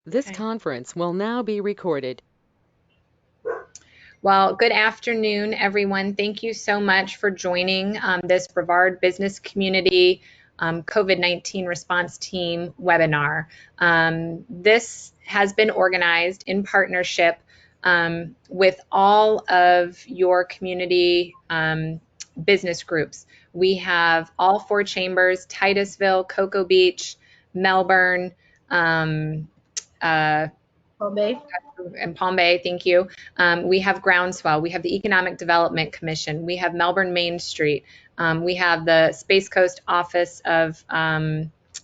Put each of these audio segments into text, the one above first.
This Okay. conference will now be recorded. Well, good afternoon, everyone. Thank you so much for joining this Brevard Business Community COVID-19 Response Team webinar. This has been organized in partnership with all of your community business groups. We have all 4 chambers: Titusville, Cocoa Beach, Melbourne, Palm Bay. and Palm Bay, thank you. We have Groundswell, we have the Economic Development Commission, we have Melbourne Main Street, we have the Space Coast Office of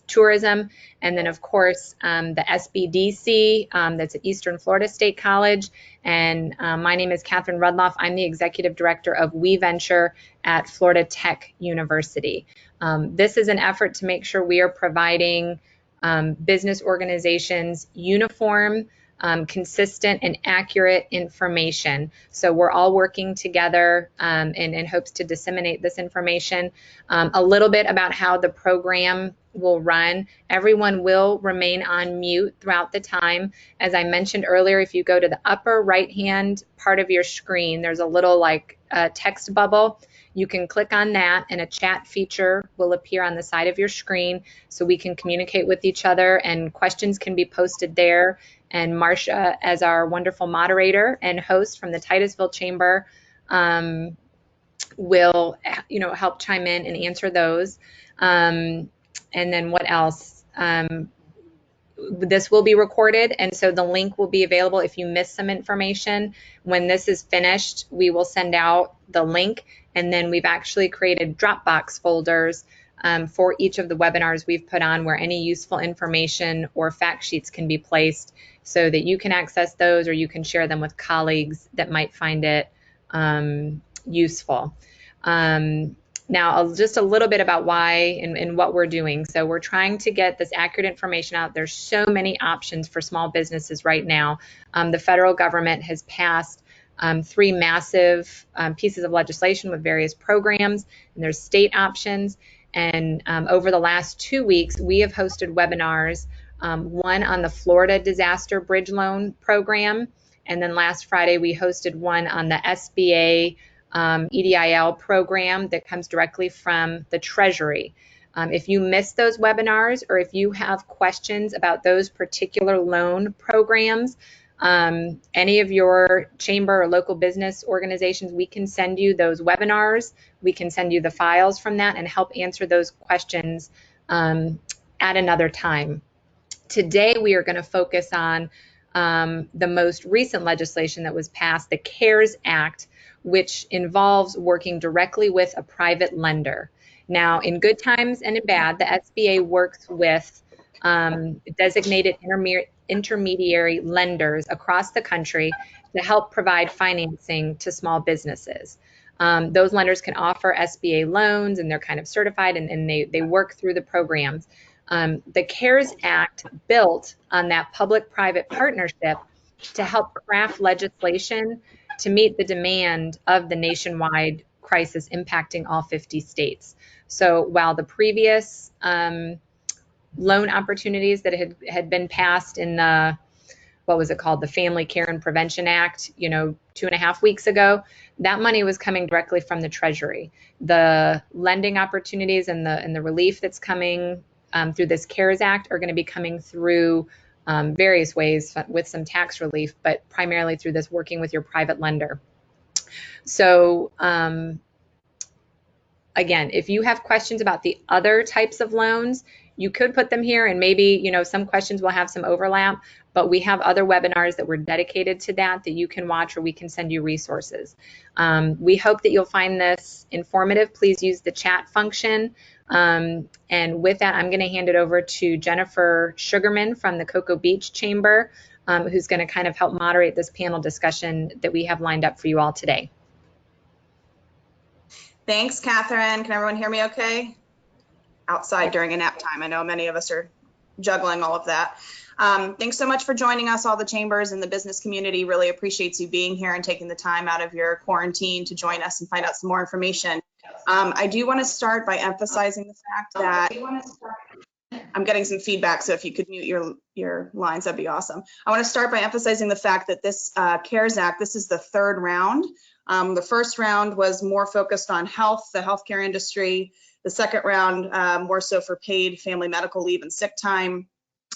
Tourism, and then of course the SBDC, that's at Eastern Florida State College. And my name is Catherine Rudloff. I'm the Executive Director of We Venture at Florida Tech University. This is an effort to make sure we are providing business organizations uniform, consistent and accurate information. So we're all working together in hopes to disseminate this information. A little bit about how the program will run. Everyone will remain on mute throughout the time. As I mentioned earlier, if you go to the upper right-hand part of your screen, there's a little text bubble. You can click on that and a chat feature will appear on the side of your screen so we can communicate with each other, and questions can be posted there. And Marcia, as our wonderful moderator and host from the Titusville Chamber, will help chime in and answer those. And then what else? This will be recorded, and so the link will be available if you missed some information. When this is finished, we will send out the link, and then we've actually created Dropbox folders for each of the webinars we've put on, where any useful information or fact sheets can be placed so that you can access those, or you can share them with colleagues that might find it useful. Now, just a little bit about why and what we're doing. So we're trying to get this accurate information out. There's so many options for small businesses right now. The federal government has passed 3 massive pieces of legislation with various programs, and there's state options. And over the last 2 weeks, we have hosted webinars, one on the Florida Disaster Bridge Loan Program, and then last Friday we hosted one on the SBA EDIL program that comes directly from the Treasury. If you missed those webinars, or if you have questions about those particular loan programs, any of your chamber or local business organizations, we can send you those webinars. We can send you the files from that and help answer those questions at another time. Today, we are going to focus on the most recent legislation that was passed, the CARES Act, which involves working directly with a private lender. Now, in good times and in bad, the SBA works with designated intermediary lenders across the country to help provide financing to small businesses. Those lenders can offer SBA loans, and they're kind of certified, and they work through the programs. The CARES Act built on that public-private partnership to help craft legislation to meet the demand of the nationwide crisis impacting all 50 states. So while the previous loan opportunities that had been passed in the, what was it called, the Family Care and Prevention Act, 2.5 weeks ago, that money was coming directly from the Treasury. The lending opportunities and the relief that's coming through this CARES Act are going to be coming through various ways, with some tax relief, but primarily through this working with your private lender. So again, if you have questions about the other types of loans, you could put them here, and maybe some questions will have some overlap, but we have other webinars that were dedicated to that you can watch, or we can send you resources. We hope that you'll find this informative. Please use the chat function. And with that, I'm going to hand it over to Jennifer Sugarman from the Cocoa Beach Chamber, who's going to kind of help moderate this panel discussion that we have lined up for you all today. Thanks, Catherine. Can everyone hear me okay? Outside during a nap time. I know many of us are juggling all of that. Thanks so much for joining us, all the chambers and the business community. Really appreciates you being here and taking the time out of your quarantine to join us and find out some more information. I do want to start by emphasizing the fact that I'm getting some feedback, so if you could mute your lines, that'd be awesome. I want to start by emphasizing the fact that this CARES Act, this is the third round. The first round was more focused on health, the healthcare industry. The second round, more so for paid family medical leave and sick time.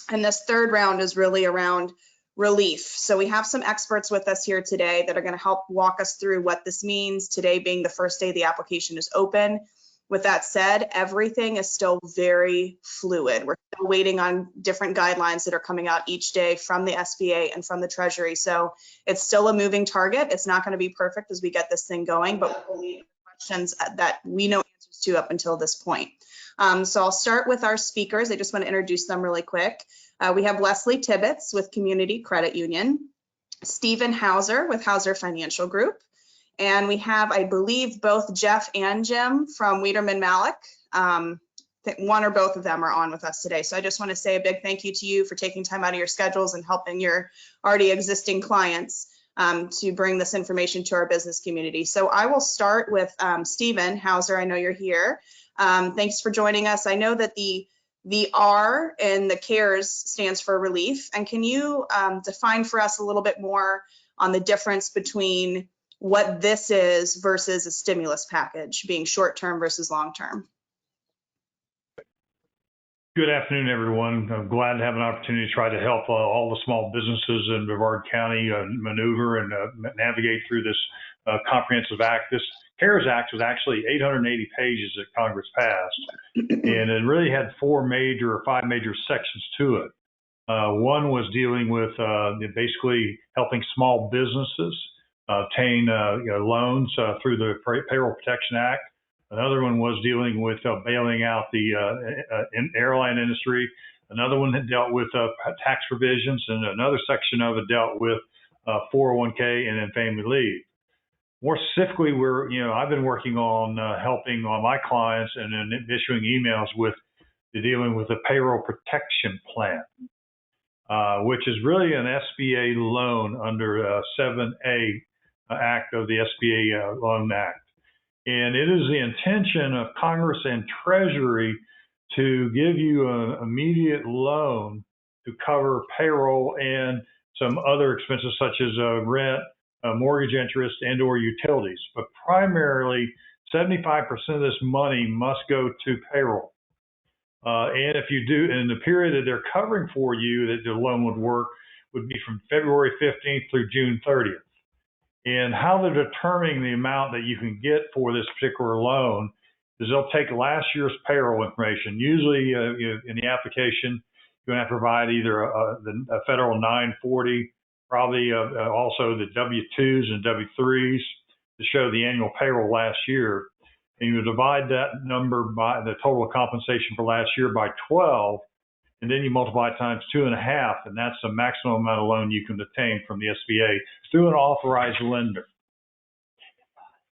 And this third round is really around relief. So we have some experts with us here today that are going to help walk us through what this means, today being the first day the application is open. With that said, everything is still very fluid. We're still waiting on different guidelines that are coming out each day from the SBA and from the Treasury. So it's still a moving target. It's not going to be perfect as we get this thing going, but we'll leave questions that we know answers to up until this point. So I'll start with our speakers. I just want to introduce them really quick. We have Leslie Tibbetts with Community Credit Union, Stephen Hauser with Hauser Financial Group, and we have, I believe, both Jeff and Jim from Wiederman Malik. One or both of them are on with us today. So I just want to say a big thank you to you for taking time out of your schedules and helping your already existing clients to bring this information to our business community. So I will start with Stephen Hauser. I know you're here. Thanks for joining us. I know that the R in the CARES stands for relief. And can you define for us a little bit more on the difference between what this is versus a stimulus package, being short-term versus long-term? Good afternoon, everyone. I'm glad to have an opportunity to try to help all the small businesses in Brevard County maneuver and navigate through this comprehensive act. This CARES Act was actually 880 pages that Congress passed, and it really had five major sections to it. One was dealing with basically helping small businesses obtain loans through the Payroll Protection Act. Another one was dealing with bailing out the airline industry. Another one had dealt with tax provisions, and another section of it dealt with 401k and then family leave. More specifically, I've been working on helping my clients and then issuing emails with dealing with the Payroll Protection Plan, which is really an SBA loan under 7A Act of the SBA Loan Act. And it is the intention of Congress and Treasury to give you an immediate loan to cover payroll and some other expenses such as rent, mortgage interest, and or utilities. But primarily, 75% of this money must go to payroll. And if you do, and the period that they're covering for you that the loan would work would be from February 15th through June 30th. And how they're determining the amount that you can get for this particular loan is they'll take last year's payroll information. Usually in the application, you're going to have to provide either a federal 940, probably also the W-2s and W-3s to show the annual payroll last year. And you divide that number by the total compensation for last year by 12, and then you multiply it times 2.5, and that's the maximum amount of loan you can obtain from the SBA through an authorized lender.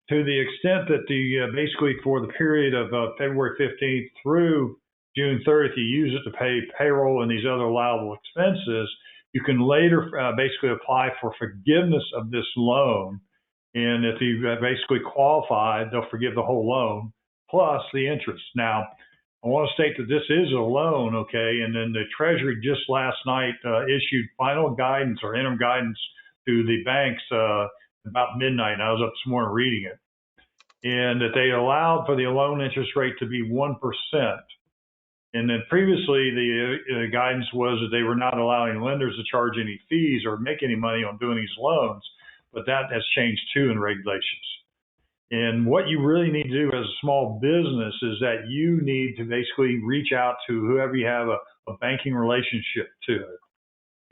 To the extent that basically for the period of February 15th through June 30th, you use it to pay payroll and these other allowable expenses, you can later basically apply for forgiveness of this loan. And if you basically qualify, they'll forgive the whole loan plus the interest. Now, I want to state that this is a loan, okay? And then the Treasury just last night issued final guidance or interim guidance to the banks about midnight. I was up this morning reading it. And that they allowed for the loan interest rate to be 1%. And then previously, the guidance was that they were not allowing lenders to charge any fees or make any money on doing these loans. But that has changed too in regulations. And what you really need to do as a small business is that you need to basically reach out to whoever you have a banking relationship to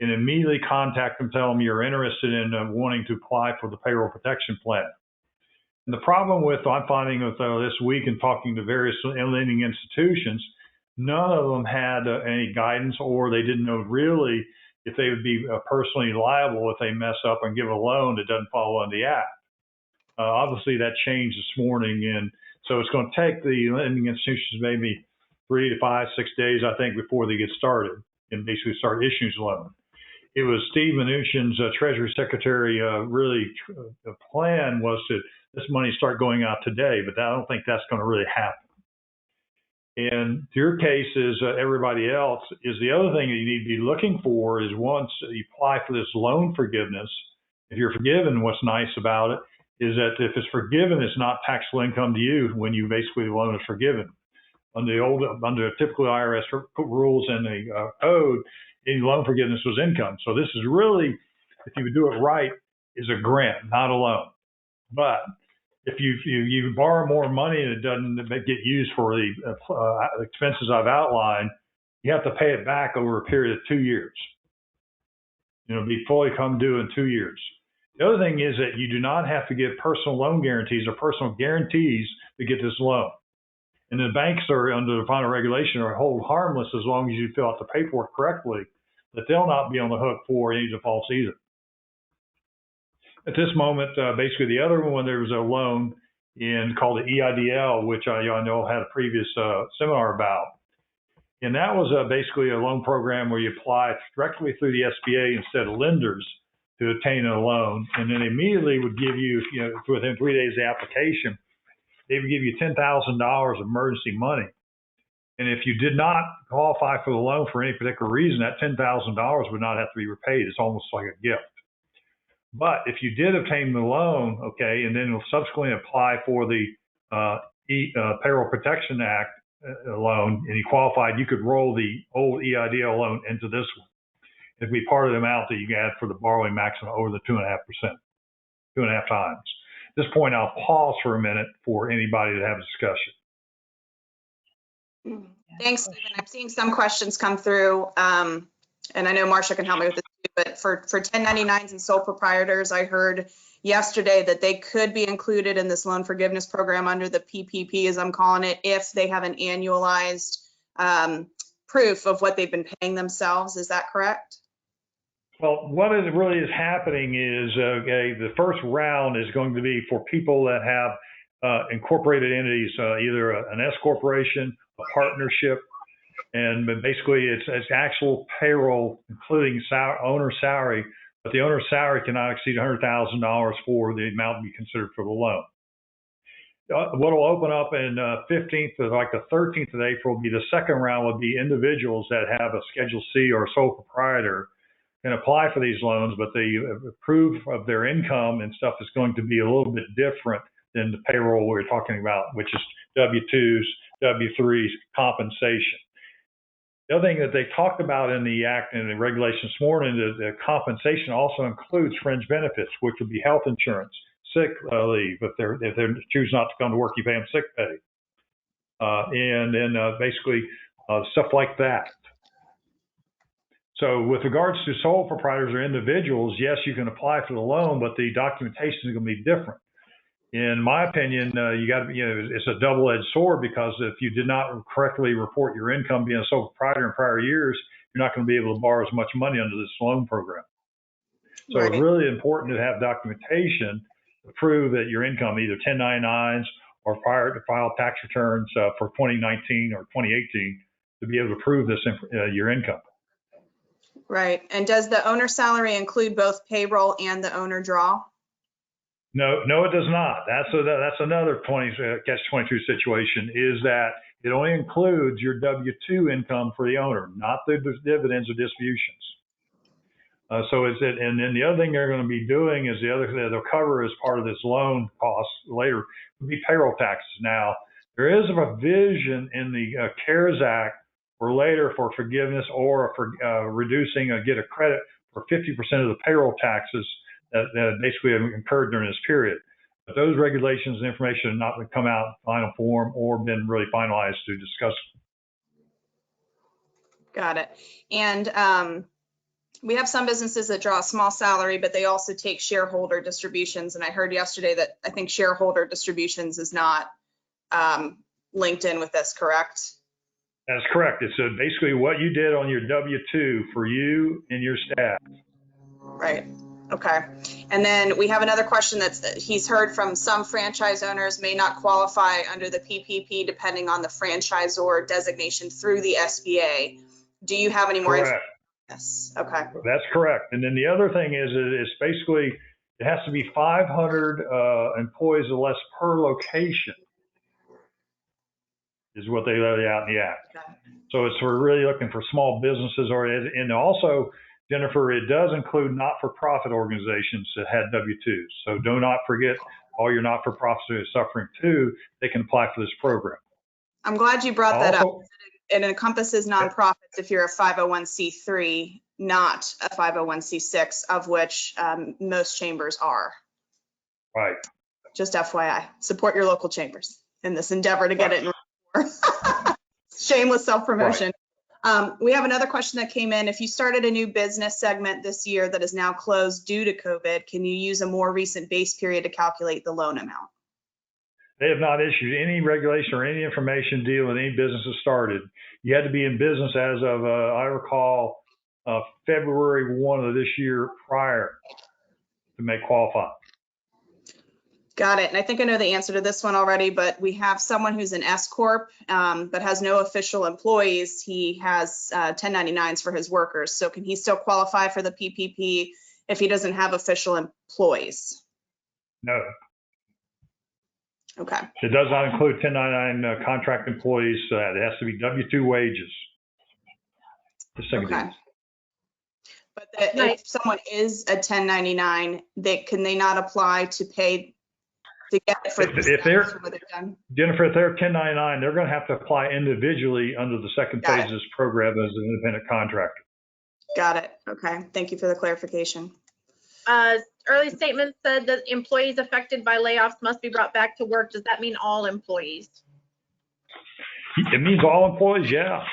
and immediately contact them, tell them you're interested in wanting to apply for the payroll protection plan. And the problem with, I'm finding with this week and talking to various lending institutions, none of them had any guidance, or they didn't know really if they would be personally liable if they mess up and give a loan that doesn't follow on the act. Obviously, that changed this morning, and so it's going to take the lending institutions maybe 3 to 5, 6 days, I think, before they get started and basically start issuing the loan. It was Steve Mnuchin's Treasury Secretary the plan was to this money start going out today, but I don't think that's going to really happen. And your case is everybody else is the other thing that you need to be looking for is once you apply for this loan forgiveness, if you're forgiven, what's nice about it is that if it's forgiven, it's not taxable income to you when you basically the loan is forgiven. Under typical IRS rules and the code, any loan forgiveness was income. So this is really, if you would do it right, is a grant, not a loan. But if you borrow more money and it doesn't get used for the expenses I've outlined, you have to pay it back over a period of 2 years. Be fully come due in 2 years. The other thing is that you do not have to give personal loan guarantees or personal guarantees to get this loan. And the banks are under the final regulation are hold harmless as long as you fill out the paperwork correctly, that they'll not be on the hook for any defaults either. At this moment, basically the other one, there was a loan called the EIDL, which I know had a previous seminar about. And that was basically a loan program where you apply directly through the SBA instead of lenders to obtain a loan. And then immediately would give you, within 3 days of the application, they would give you $10,000 emergency money. And if you did not qualify for the loan for any particular reason, that $10,000 would not have to be repaid. It's almost like a gift. But if you did obtain the loan, okay, and then subsequently apply for the Payroll Protection Act loan, and you qualified, you could roll the old EIDL loan into this one. It'd be part of the amount that you add for the borrowing maximum over the 2.5%, 2.5 times. At this point, I'll pause for a minute for anybody to have a discussion. Thanks, Stephen. I'm seeing some questions come through, and I know Marcia can help me with this too, but for 1099s and sole proprietors, I heard yesterday that they could be included in this loan forgiveness program under the PPP, as I'm calling it, if they have an annualized proof of what they've been paying themselves. Is that correct? Well, what really is happening is the first round is going to be for people that have incorporated entities, either an S corporation, a partnership, and basically it's actual payroll, including owner's salary, but the owner's salary cannot exceed $100,000 for the amount to be considered for the loan. What will open up in 15th or like the 13th of April will be the second round would be individuals that have a Schedule C or a sole proprietor can apply for these loans, but the proof of their income and stuff is going to be a little bit different than the payroll we're talking about, which is W-2s, W-3s, compensation. The other thing that they talked about in the act and the regulation this morning is that compensation also includes fringe benefits, which would be health insurance, sick leave. If they choose not to come to work, you pay them sick pay. And then basically stuff like that. So with regards to sole proprietors or individuals, yes, you can apply for the loan, but the documentation is going to be different. In my opinion, you got to, it's a double-edged sword because if you did not correctly report your income being a sole proprietor in prior years, you're not going to be able to borrow as much money under this loan program. So It's really important to have documentation to prove that your income, either 1099s or prior to file tax returns for 2019 or 2018, to be able to prove this your income. Right. And does the owner salary include both payroll and the owner draw? No, it does not. That's another catch-22 situation is that it only includes your W-2 income for the owner, not the dividends or distributions. And then the other thing they're going to be doing is the other thing they'll cover as part of this loan cost later would be payroll taxes. Now, there is a provision in the CARES Act for later for forgiveness or for reducing get a credit for 50% of the payroll taxes that basically have incurred during this period. But those regulations and information have not come out in final form or been really finalized to discuss. Got it. And we have some businesses that draw a small salary, but they also take shareholder distributions. And I heard yesterday that I think shareholder distributions is not linked in with this, correct? That's correct. It's basically what you did on your W-2 for you and your staff. Right. Okay. And then we have another question that he's heard from some franchise owners may not qualify under the PPP depending on the franchisor designation through the SBA. Do you have any more information? Yes. Okay. That's correct. And then the other thing is it's basically it has to be 500 employees or less per location. is what they lay out in the act. So we're really looking for small businesses, and also, Jennifer, it does include not-for-profit organizations that had W-2s. So do not forget all your not-for-profits that are suffering too, they can apply for this program. I'm glad you brought that up. It encompasses nonprofits if you're a 501c3, not a 501c6, of which most chambers are. Right. Just FYI, support your local chambers in this endeavor to get it in. Shameless self-promotion. Right. We have another question that came in. If you started a new business segment this year that is now closed due to COVID, can you use a more recent base period to calculate the loan amount? They have not issued any regulation or any information dealing with any businesses started. You had to be in business as of, I recall, February 1 of this year prior to make qualify. Got it. And I think I know the answer to this one already, but we have someone who's an S Corp, but has no official employees. He has 1099s for his workers. So can he still qualify for the PPP if he doesn't have official employees? No. Okay. It does not include 1099 contract employees. It has to be W-2 wages. Okay. But if someone is a 1099, can they not apply to pay to get it for if they're done? Jennifer, if they're 1099, they're going to have to apply individually under the second phase of this program as an independent contractor. Got it. Okay. Thank you for the clarification. Early statement said that employees affected by layoffs must be brought back to work. Does that mean all employees? It means all employees, yeah.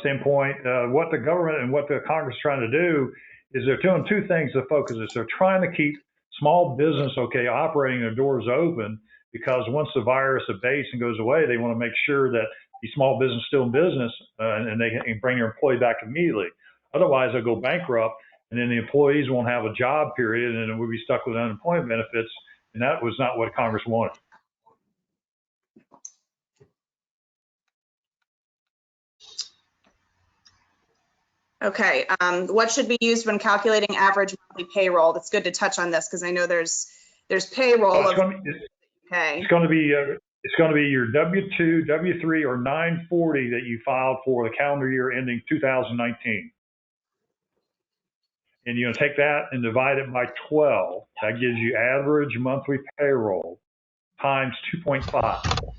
Standpoint, what the government and what the Congress is trying to do is they're doing two things to focus is they're trying to keep small business, operating their doors open, because once the virus abates and goes away, they want to make sure that the small business is still in business and they can bring their employee back immediately. Otherwise, they'll go bankrupt, and then the employees won't have a job period, and then we'll be stuck with unemployment benefits, and that was not what Congress wanted. Okay, what should be used when calculating average monthly payroll? That's good to touch on this because I know there's payroll. It's going to be your W-2, W-3, or 940 that you filed for the calendar year ending 2019. And you're going to take that and divide it by 12. That gives you average monthly payroll times 2.5.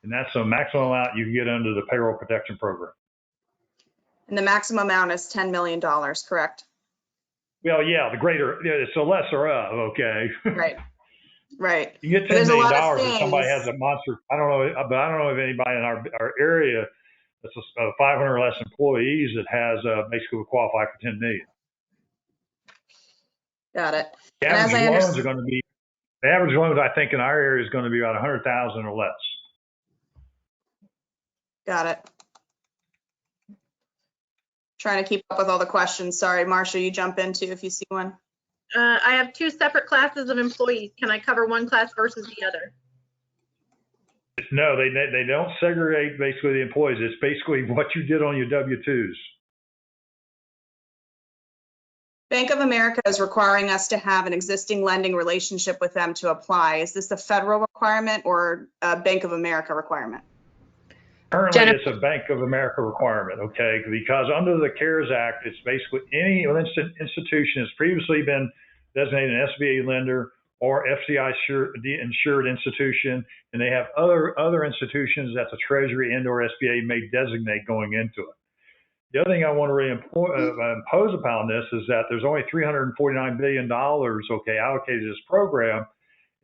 And that's the maximum amount you can get under the payroll protection program. And the maximum amount is $10 million, correct? Well, yeah, it's the lesser of, okay. Right, right. You get $10 million if somebody has a monster. I don't know if anybody in our area that's 500 or less employees that has basically qualify for 10 million. Got it. The average loans are going to be, the average loans I think in our area is going to be about 100,000 or less. Got it. Trying to keep up with all the questions. Sorry, Marcia, you jump in too if you see one. I have two separate classes of employees. Can I cover one class versus the other? No, they don't segregate basically the employees. It's basically what you did on your W-2s. Bank of America is requiring us to have an existing lending relationship with them to apply. Is this a federal requirement or a Bank of America requirement? Currently, it's a Bank of America requirement, okay? Because under the CARES Act, it's basically any institution has previously been designated an SBA lender or FCI insured institution, and they have other institutions that the Treasury and/or SBA may designate going into it. The other thing I want to really impose upon this is that there's only $349 billion, allocated to this program.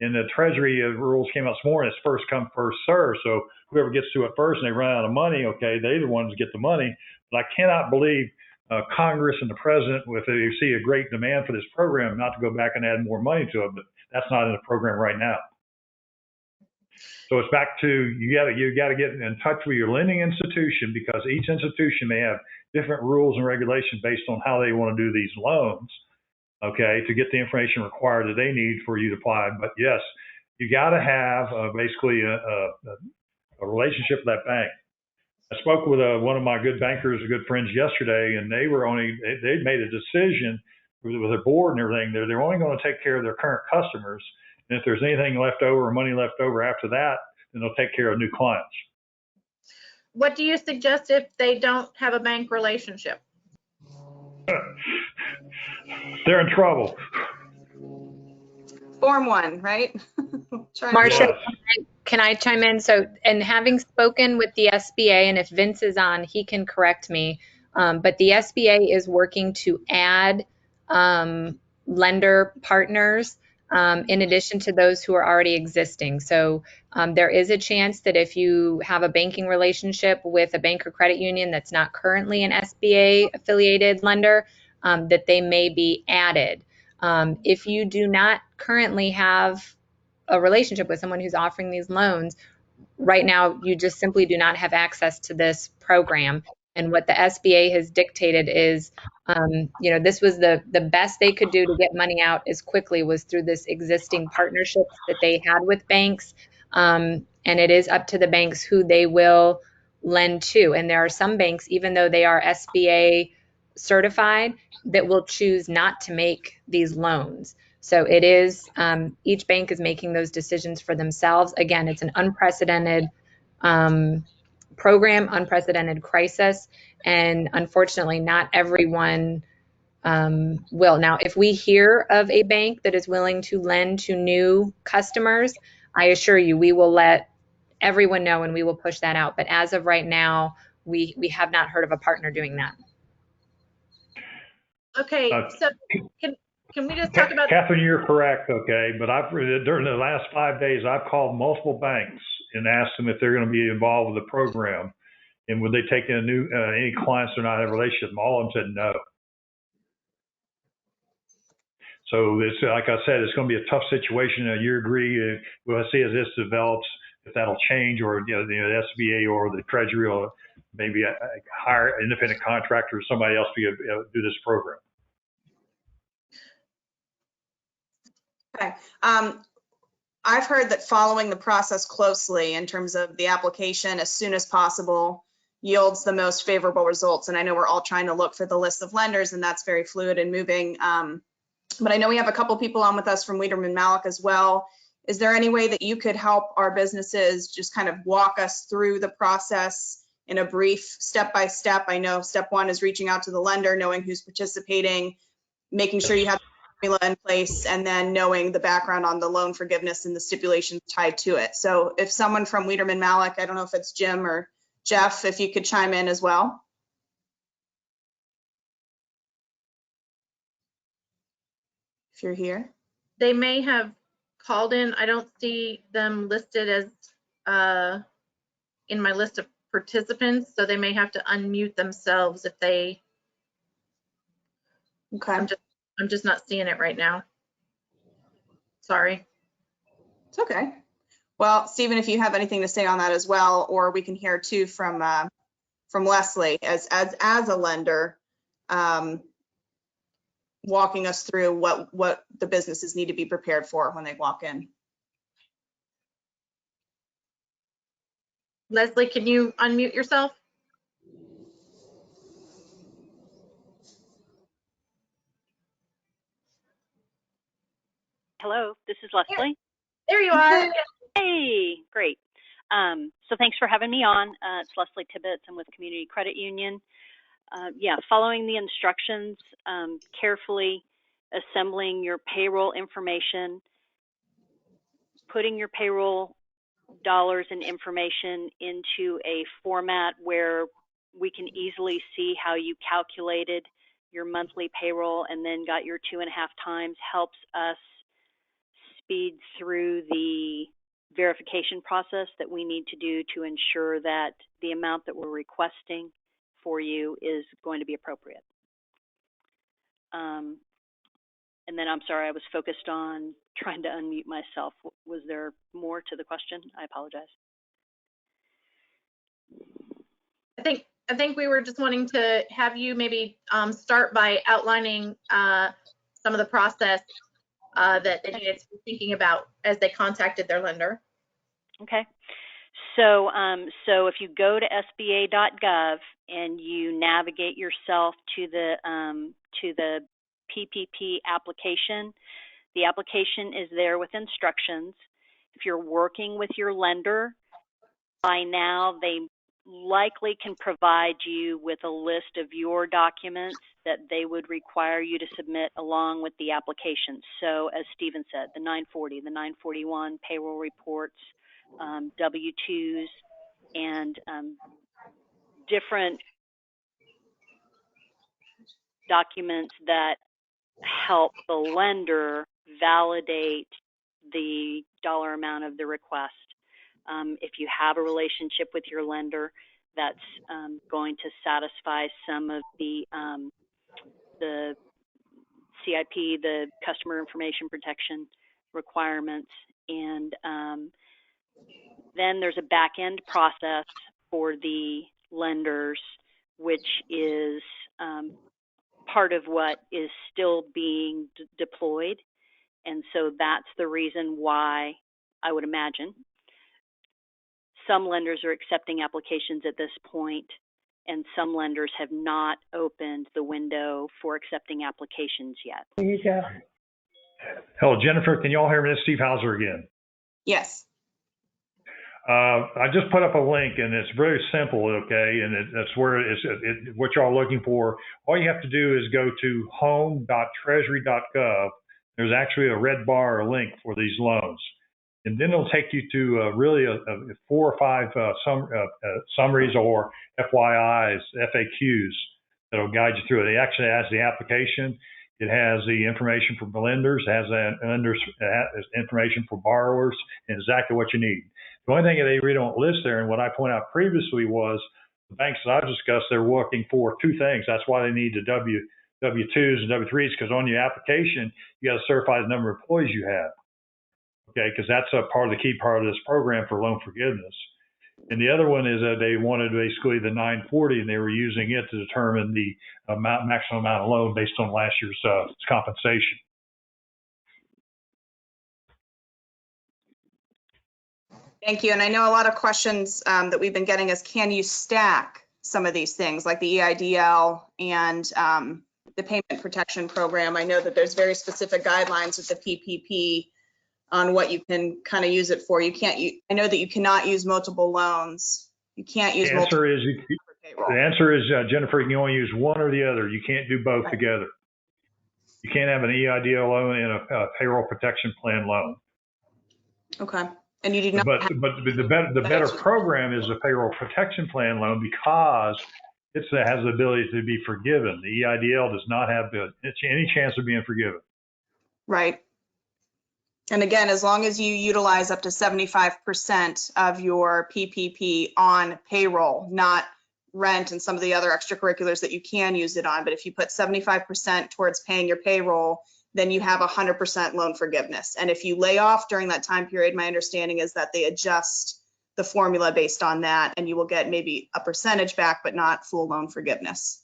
And the Treasury rules came out this morning. It's first come, first serve. So whoever gets to it first and they run out of money, they're the ones that get the money. But I cannot believe Congress and the president, if they see a great demand for this program, not to go back and add more money to it. But that's not in the program right now. So it's back to you got to get in touch with your lending institution, because each institution may have different rules and regulations based on how they want to do these loans. To get the information required that they need for you to apply. But yes, you got to have basically a relationship with that bank. I spoke with one of my good bankers, good friends yesterday, and they'd made a decision with their board and everything. They're only going to take care of their current customers. And if there's anything left over or money left over after that, then they'll take care of new clients. What do you suggest if they don't have a bank relationship? They're in trouble. Form 1, right? Marcia, Yes. can I chime in? So, and having spoken with the SBA, and if Vince is on, he can correct me, but the SBA is working to add lender partners in addition to those who are already existing. So there is a chance that if you have a banking relationship with a bank or credit union that's not currently an SBA affiliated lender, that they may be added. If you do not currently have a relationship with someone who's offering these loans, right now you just simply do not have access to this program. And what the SBA has dictated is, this was the best they could do to get money out as quickly was through this existing partnerships that they had with banks. And it is up to the banks who they will lend to. And there are some banks, even though they are SBA certified, that will choose not to make these loans. So it is, each bank is making those decisions for themselves. Again, it's an unprecedented program, unprecedented crisis, and unfortunately not everyone will. Now, if we hear of a bank that is willing to lend to new customers, I assure you we will let everyone know and we will push that out. But as of right now, we have not heard of a partner doing that. Okay, so can we just talk about? Catherine, you're correct, okay, but during the last 5 days, I've called multiple banks and asked them if they're going to be involved with the program and would they take in any clients they're not in a relationship. And all of them said no. So it's like I said, it's going to be a tough situation. You agree? We'll see as this develops if that'll change, or the SBA or the Treasury or maybe hire an independent contractor or somebody else to do this program. Okay. I've heard that following the process closely in terms of the application as soon as possible yields the most favorable results. And I know we're all trying to look for the list of lenders, and that's very fluid and moving. But I know we have a couple people on with us from Wiederman Malik as well. Is there any way that you could help our businesses just kind of walk us through the process in a brief step-by-step? I know step 1 is reaching out to the lender, knowing who's participating, making sure you have the formula in place, and then knowing the background on the loan forgiveness and the stipulations tied to it. So if someone from Wiederman Malik, I don't know if it's Jim or Jeff, if you could chime in as well. If you're here. They may have called in. I don't see them listed as in my list of participants, so they may have to unmute themselves if they. Okay. I'm just not seeing it right now. Sorry. It's okay. Well, Stephen, if you have anything to say on that as well, or we can hear too from Leslie as a lender, walking us through what the businesses need to be prepared for when they walk in. Leslie, can you unmute yourself? Hello, this is Leslie. There you are. Hey, great. So thanks for having me on. It's Leslie Tibbetts. I'm with Community Credit Union. Following the instructions, carefully assembling your payroll information, putting your payroll dollars and information into a format where we can easily see how you calculated your monthly payroll and then got your 2.5 times helps us speed through the verification process that we need to do to ensure that the amount that we're requesting for you is going to be appropriate. And then I'm sorry, I was focused on trying to unmute myself. Was there more to the question? I apologize. I think we were just wanting to have you maybe start by outlining some of the process that they needed to be thinking about as they contacted their lender. Okay. So if you go to SBA.gov and you navigate yourself to the PPP application, the application is there with instructions. If you're working with your lender, by now, they likely can provide you with a list of your documents that they would require you to submit along with the application. So as Stephen said, the 940, the 941, payroll reports, W-2s, and different documents that help the lender validate the dollar amount of the request. If you have a relationship with your lender, that's going to satisfy some of the CIP, the customer information protection requirements. And then there's a back end process for the lenders, which is part of what is still being deployed. And so that's the reason why I would imagine some lenders are accepting applications at this point, and some lenders have not opened the window for accepting applications yet. There you go. Hello, Jennifer. Can you all hear me? This is Steve Hauser again. Yes. I just put up a link, and it's very simple, okay? And that's where what y'all are looking for. All you have to do is go to home.treasury.gov. There's actually a red bar or link for these loans. And then it'll take you to really 4 or 5 summaries or FYIs, FAQs that'll guide you through it. It actually has the application. It has the information for the lenders. It has information for borrowers, and exactly what you need. The only thing that they really don't list there, and what I pointed out previously, was the banks that I've discussed, they're looking for 2 things. That's why they need the W-2s and W-3s, because on your application, you got to certify the number of employees you have. Okay, because that's a key part of this program for loan forgiveness. And the other one is that they wanted basically the 940, and they were using it to determine the maximum amount of loan based on last year's compensation. Thank you. And I know a lot of questions that we've been getting is, can you stack some of these things like the EIDL and the payment protection program? I know that there's very specific guidelines with the PPP on what you can kind of use it for. You can't. I know that you cannot use multiple loans. You can't use multiple. The answer is, Jennifer, you can only use one or the other. You can't do both together. You can't have an EIDL loan and a payroll protection plan loan. Okay. And you do not. But the better program is the payroll protection plan loan, because it has the ability to be forgiven. The EIDL does not have any chance of being forgiven. Right. And again, as long as you utilize up to 75% of your PPP on payroll, not rent and some of the other extracurriculars that you can use it on. But if you put 75% towards paying your payroll, then you have 100% loan forgiveness. And if you lay off during that time period, my understanding is that they adjust the formula based on that, and you will get maybe a percentage back, but not full loan forgiveness.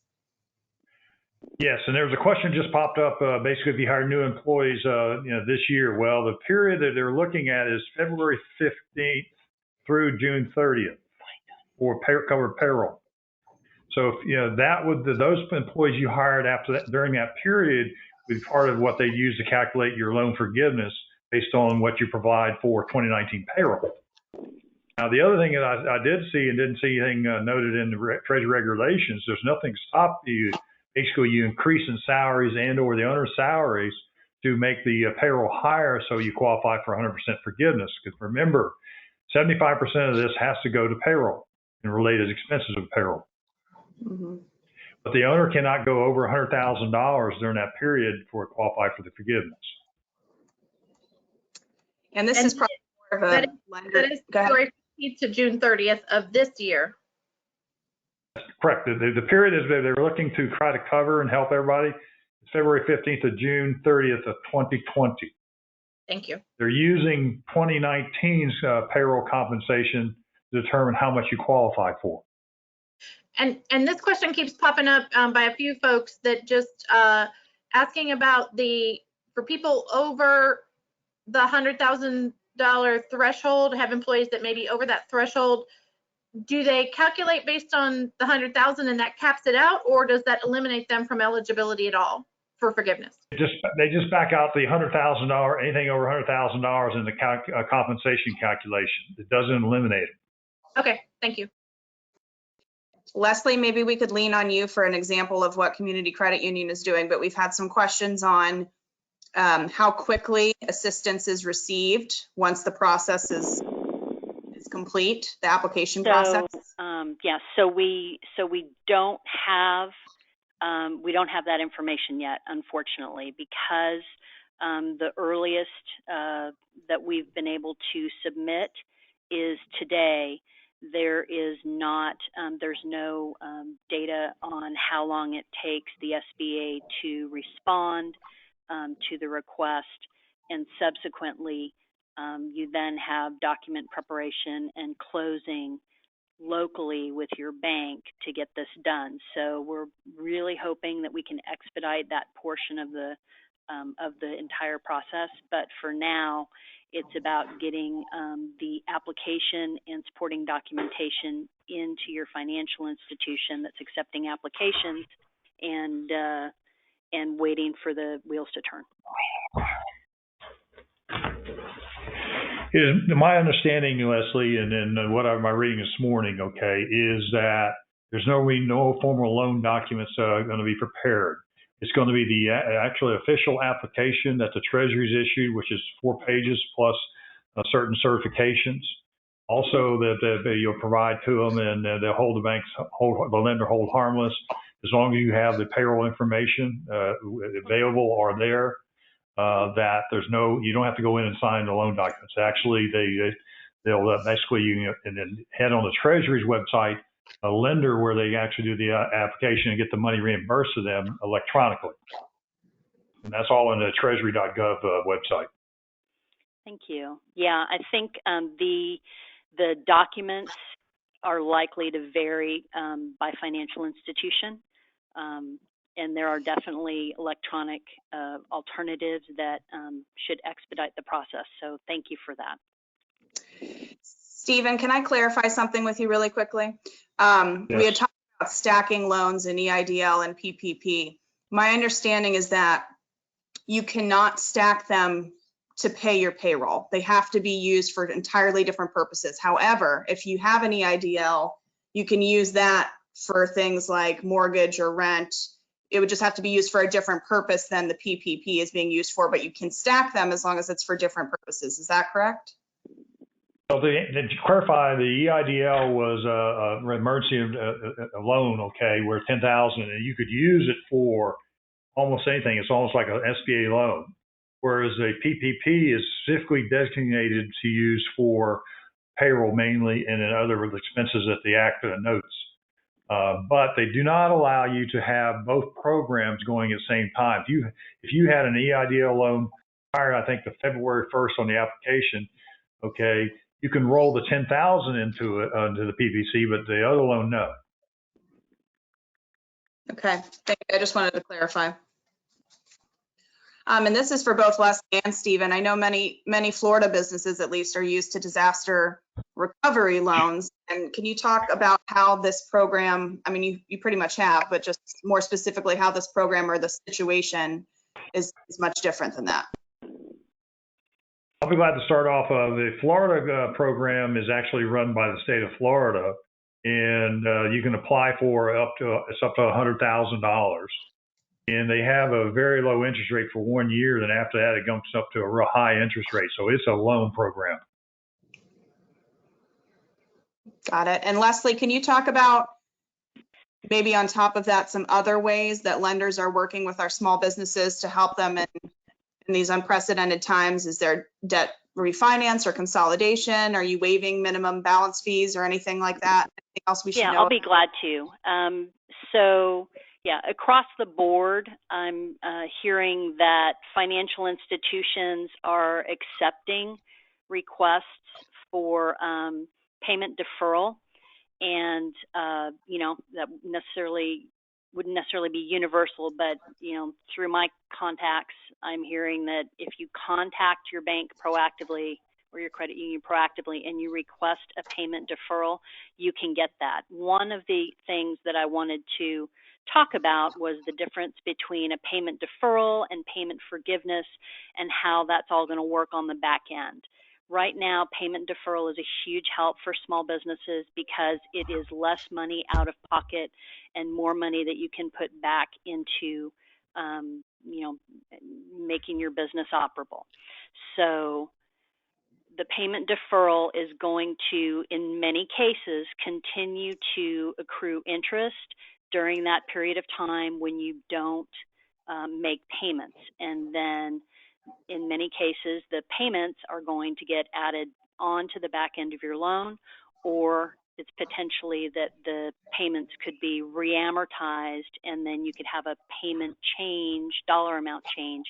Yes, and there was a question just popped up. Basically, if you hire new employees, this year, well, the period that they're looking at is February 15th through June 30th for covered payroll. So, those employees you hired after that during that period would be part of what they use to calculate your loan forgiveness based on what you provide for 2019 payroll. Now, the other thing that I did see and didn't see anything noted in the Treasury regulations, there's nothing to stop you. Basically, you increase in salaries and or the owner's salaries to make the payroll higher so you qualify for 100% forgiveness. Because remember, 75% of this has to go to payroll and related expenses of payroll. Mm-hmm. But the owner cannot go over $100,000 during that period before it qualify for the forgiveness. And this is probably more of a lender. That is February 15th to June 30th of this year. Correct. The period is they're looking to try to cover and help everybody. It's February 15th to June 30th of 2020. Thank you. They're using 2019's payroll compensation to determine how much you qualify for. And this question keeps popping up by a few folks that just asking about for people over the $100,000 threshold, have employees that may be over that threshold. Do they calculate based on the 100,000 and that caps it out, or does that eliminate them from eligibility at all for forgiveness? They just back out the $100,000, anything over $100,000 in the compensation calculation. It doesn't eliminate it. Okay, thank you. Leslie, maybe we could lean on you for an example of what Community Credit Union is doing, but we've had some questions on how quickly assistance is received once the process is complete, the application process. Yeah, so we don't have that information yet, unfortunately, because the earliest that we've been able to submit is today. There is not, there's no data on how long it takes the SBA to respond to the request, and subsequently you then have document preparation and closing locally with your bank to get this done. So we're really hoping that we can expedite that portion of the entire process. But for now, it's about getting the application and supporting documentation into your financial institution that's accepting applications, and waiting for the wheels to turn. My understanding, Leslie, and then what my reading this morning, okay, is that there's no formal loan documents going to be prepared. It's going to be the actually official application that the Treasury's issued, which is 4 pages plus certain certifications. Also, that you'll provide to them, and they'll hold the lender hold harmless as long as you have the payroll information available or there. That you don't have to go in and sign the loan documents. Actually, they'll basically and then head on the Treasury's website, a lender where they actually do the application and get the money reimbursed to them electronically. And that's all in the treasury.gov website. Thank you. Yeah, I think the documents are likely to vary by financial institution. And there are definitely electronic alternatives that should expedite the process. So thank you for that. Stephen, can I clarify something with you really quickly? Yes. We had talked about stacking loans in EIDL and PPP. My understanding is that you cannot stack them to pay your payroll. They have to be used for entirely different purposes. However, if you have an EIDL, you can use that for things like mortgage or rent. It would just have to be used for a different purpose than the PPP is being used for, but you can stack them as long as it's for different purposes. Is that correct? Well, to clarify, the EIDL was an emergency loan, okay, where $10,000, and you could use it for almost anything. It's almost like an SBA loan, whereas the PPP is specifically designated to use for payroll mainly, and then other expenses that the Act notes. But they do not allow you to have both programs going at the same time. If you had an EIDL loan prior, I think, to February 1st on the application, okay, you can roll the $10,000 into the PPC, but the other loan, no. Okay, thank you. I just wanted to clarify. And this is for both Leslie and Stephen. I know many Florida businesses, at least, are used to disaster recovery loans. And can you talk about how this program, I mean, you pretty much have, but just more specifically how this program or the situation is much different than that? I'll be glad to start off. The Florida program is actually run by the state of Florida, and you can apply for up to $100,000. And they have a very low interest rate for 1 year. Then after that, it jumps up to a real high interest rate. So it's a loan program. Got it. And Leslie, can you talk about maybe on top of that, some other ways that lenders are working with our small businesses to help them in these unprecedented times? Is there debt refinance or consolidation? Are you waiving minimum balance fees or anything like that? Anything else we should know? Yeah, I'll be glad to. So yeah, across the board, I'm hearing that financial institutions are accepting requests for payment deferral, and that wouldn't necessarily be universal, but through my contacts, I'm hearing that if you contact your bank proactively or your credit union proactively and you request a payment deferral, you can get that. One of the things that I wanted to talk about was the difference between a payment deferral and payment forgiveness and how that's all going to work on the back end. Right now, payment deferral is a huge help for small businesses because it is less money out of pocket and more money that you can put back into, you know, making your business operable. So the payment deferral is going to, in many cases, continue to accrue interest during that period of time when you don't make payments. And then in many cases, the payments are going to get added onto the back end of your loan, or it's potentially that the payments could be reamortized and then you could have a payment change, dollar amount change,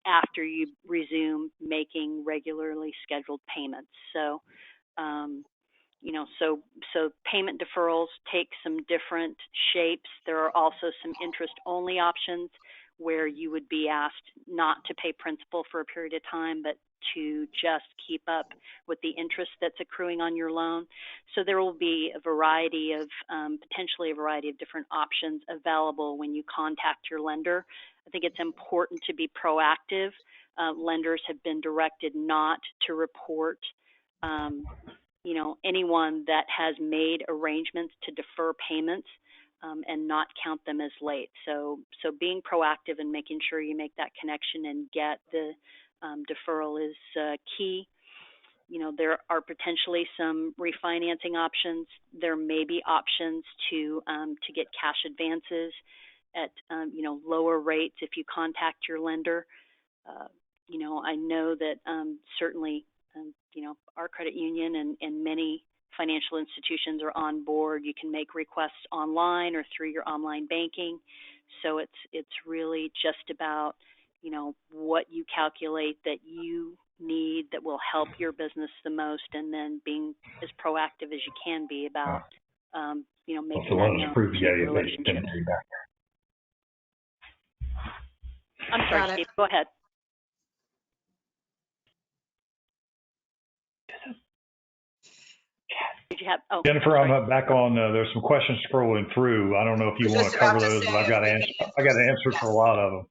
after you resume making regularly scheduled payments. So, you know, so payment deferrals take some different shapes. There are also some interest-only options where you would be asked not to pay principal for a period of time, but to just keep up with the interest that's accruing on your loan. So there will be a variety of, potentially a variety of different options available when you contact your lender. I think it's important to be proactive. Lenders have been directed not to report, you know, anyone that has made arrangements to defer payments and not count them as late. So being proactive and making sure you make that connection and get the deferral is key. You know, there are potentially some refinancing options. There may be options to get cash advances at you know, lower rates if you contact your lender. You know, I know that certainly you know, our credit union and many financial institutions are on board. You can make requests online or through your online banking. So it's really just about, you know, what you calculate that you need that will help your business the most, and then being as proactive as you can be about, you know, making that known to your relationship. I'm sorry, Steve, go ahead. Did you have, oh, Jennifer, I'm back on. There's some questions scrolling through. I don't know if you want to cover those, but I got an answer for a lot of them.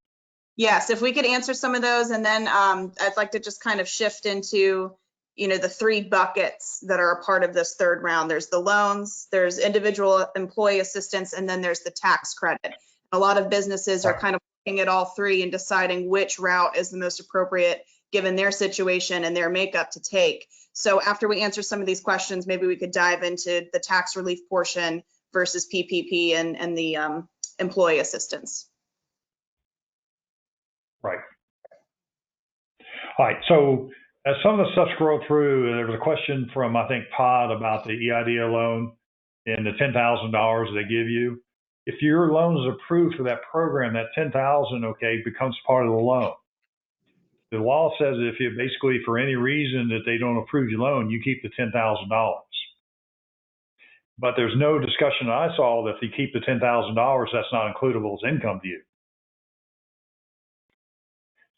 Yes, if we could answer some of those, and then I'd like to just kind of shift into, you know, the three buckets that are a part of this third round. There's the loans, there's individual employee assistance, and then there's the tax credit. A lot of businesses are kind of looking at all three and deciding which route is the most appropriate given their situation and their makeup to take. So after we answer some of these questions, maybe we could dive into the tax relief portion versus PPP and the employee assistance. Right. All right. So as some of the stuff scrolled through, there was a question from, I think, Pod about the EIDL loan and the $10,000 they give you. If your loan is approved for that program, that $10,000, okay, becomes part of the loan. The law says that if you basically, for any reason that they don't approve your loan, you keep the $10,000. But there's no discussion that I saw that if you keep the $10,000, that's not includable as income to you.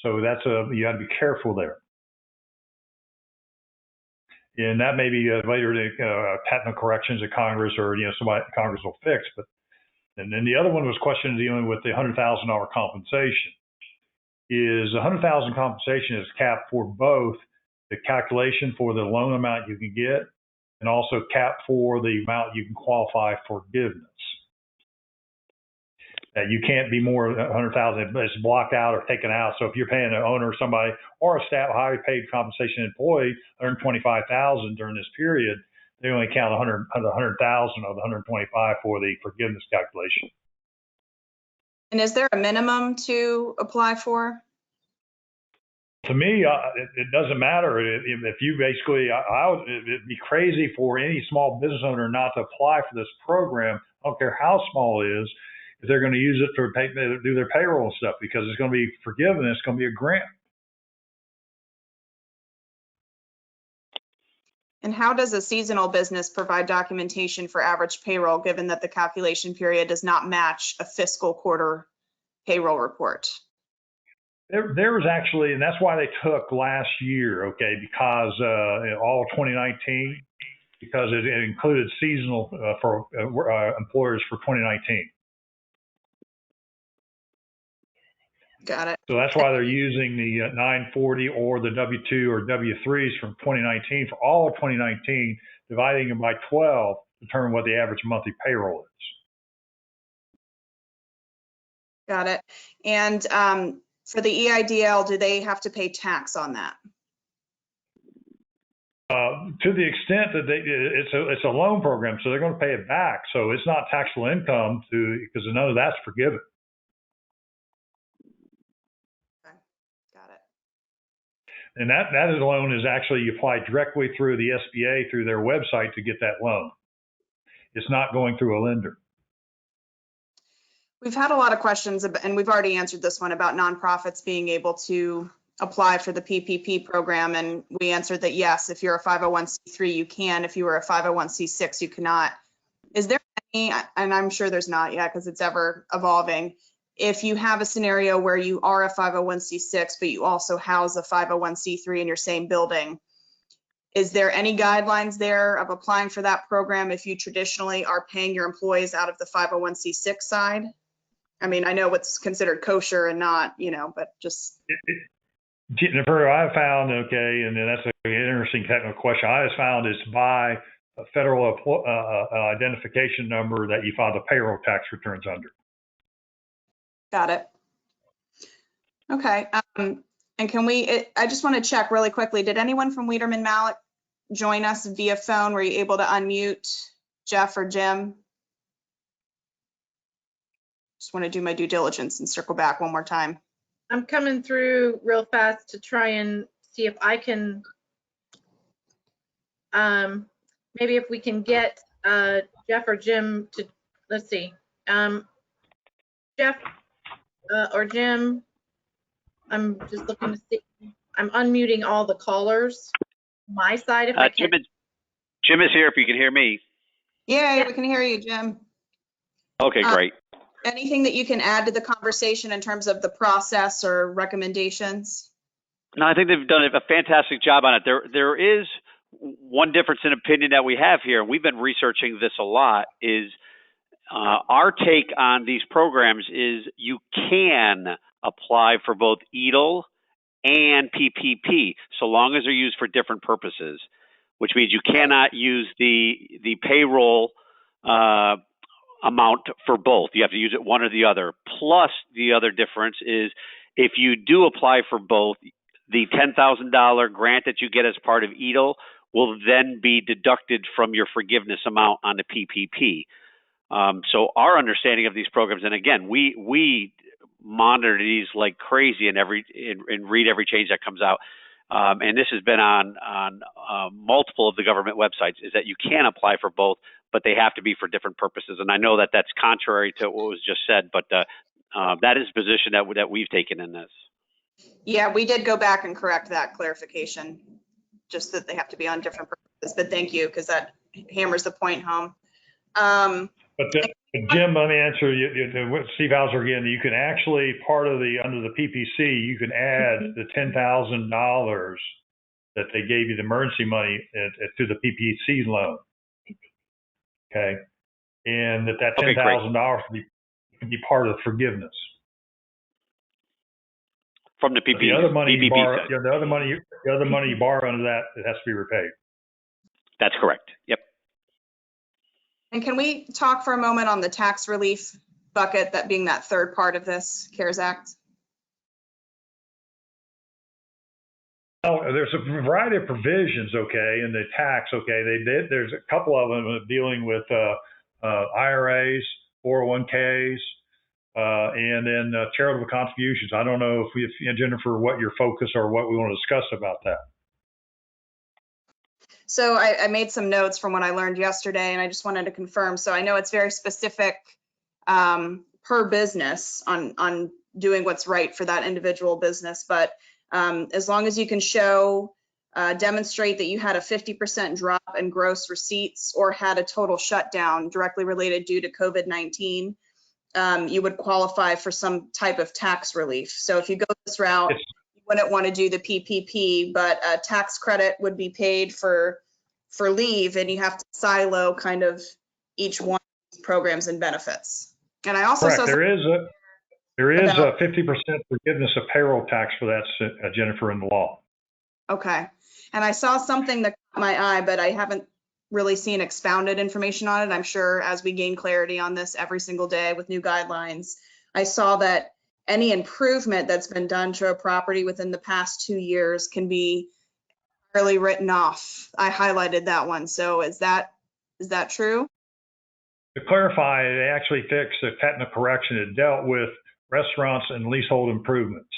So that's you got to be careful there. And that may be later technical corrections that Congress or, you know, somebody Congress will fix. But and then the other one was question dealing with the $100,000 compensation. Is $100,000 compensation is capped for both the calculation for the loan amount you can get and also capped for the amount you can qualify for forgiveness. You can't be more than $100,000. It's blocked out or taken out. So if you're paying an owner or somebody or a staff highly paid compensation employee $125,000 during this period, they only count $100,000 of the $125,000 for the forgiveness calculation. And is there a minimum to apply for? To me, it doesn't matter. If you basically, it'd be crazy for any small business owner not to apply for this program. I don't care how small it is, if they're going to use it for do their payroll and stuff, because it's going to be forgiven. It's going to be a grant. And how does a seasonal business provide documentation for average payroll, given that the calculation period does not match a fiscal quarter payroll report? There was actually, and that's why they took last year, okay, because all 2019, because it included seasonal for employers for 2019. Got it. So that's why they're using the 940 or the W-2 or W-3s from 2019 for all of 2019, dividing them by 12 to determine what the average monthly payroll is. Got it. And for the EIDL, do they have to pay tax on that? To the extent that it's a loan program, so they're going to pay it back. So it's not taxable income because none of that's forgiven. Okay. Got it. And that loan is actually applied directly through the SBA through their website to get that loan. It's not going through a lender. We've had a lot of questions, and we've already answered this one about nonprofits being able to apply for the PPP program. And we answered that yes, if you're a 501c3, you can. If you were a 501c6, you cannot. Is there any, and I'm sure there's not yet because it's ever evolving, if you have a scenario where you are a 501c6, but you also house a 501c3 in your same building, is there any guidelines there of applying for that program if you traditionally are paying your employees out of the 501c6 side? I mean, I know what's considered kosher and not, but just. Deferral, I found, okay, and then that's an interesting technical question. I just found it's by a federal identification number that you file the payroll tax returns under. Got it. Okay. And can I just want to check really quickly. Did anyone from Weiderman Malik join us via phone? Were you able to unmute Jeff or Jim? Just want to do my due diligence and circle back one more time. I'm coming through real fast to try and see if I can, maybe if we can get Jeff or Jim to, let's see, Jeff or Jim, I'm just looking to see, I'm unmuting all the callers, my side if I can. Jim is here if you can hear me. Yeah, we can hear you, Jim. Okay, great. Anything that you can add to the conversation in terms of the process or recommendations? No, I think they've done a fantastic job on it. There is one difference in opinion that we have here, and we've been researching this a lot, is our take on these programs is you can apply for both EIDL and PPP, so long as they're used for different purposes, which means you cannot use the payroll amount for both. You have to use it one or the other. Plus, the other difference is if you do apply for both, the $10,000 grant that you get as part of EIDL will then be deducted from your forgiveness amount on the PPP. So our understanding of these programs, and again, we monitor these like crazy and read every change that comes out. And this has been on multiple of the government websites, is that you can apply for both, but they have to be for different purposes. And I know that that's contrary to what was just said, but that is the position that we've taken in this. Yeah, we did go back and correct that clarification, just that they have to be on different purposes. But thank you, because that hammers the point home. But Jim, let me answer you. Steve Hauser again. You can actually under the PPC, you can add the $10,000 that they gave you the emergency money to the PPC loan. Okay, and that $10,000 can be part of the forgiveness from the PPP. The other money you borrow, the other money you borrow under that, it has to be repaid. That's correct. Yep. And can we talk for a moment on the tax relief bucket, that being that third part of this CARES Act? Oh, there's a variety of provisions, okay, in the tax, okay. There's a couple of them dealing with IRAs, 401ks, and then charitable contributions. I don't know if Jennifer, what your focus or what we want to discuss about that. So I made some notes from what I learned yesterday, and I just wanted to confirm. So I know it's very specific per business on doing what's right for that individual business, but as long as you can demonstrate that you had a 50% drop in gross receipts or had a total shutdown directly related due to COVID-19, you would qualify for some type of tax relief. So if you go this route, you wouldn't want to do the PPP, but a tax credit would be paid for leave, and you have to silo kind of each one of these programs and benefits. And I also saw There is About- a 50% forgiveness of payroll tax for that, Jennifer, in the law. Okay. And I saw something that caught my eye, but I haven't really seen expounded information on it. I'm sure as we gain clarity on this every single day with new guidelines, I saw that any improvement that's been done to a property within the past 2 years can be fairly written off. I highlighted that one. So is that true? To clarify, they actually fixed a technical correction. It dealt with restaurants and leasehold improvements.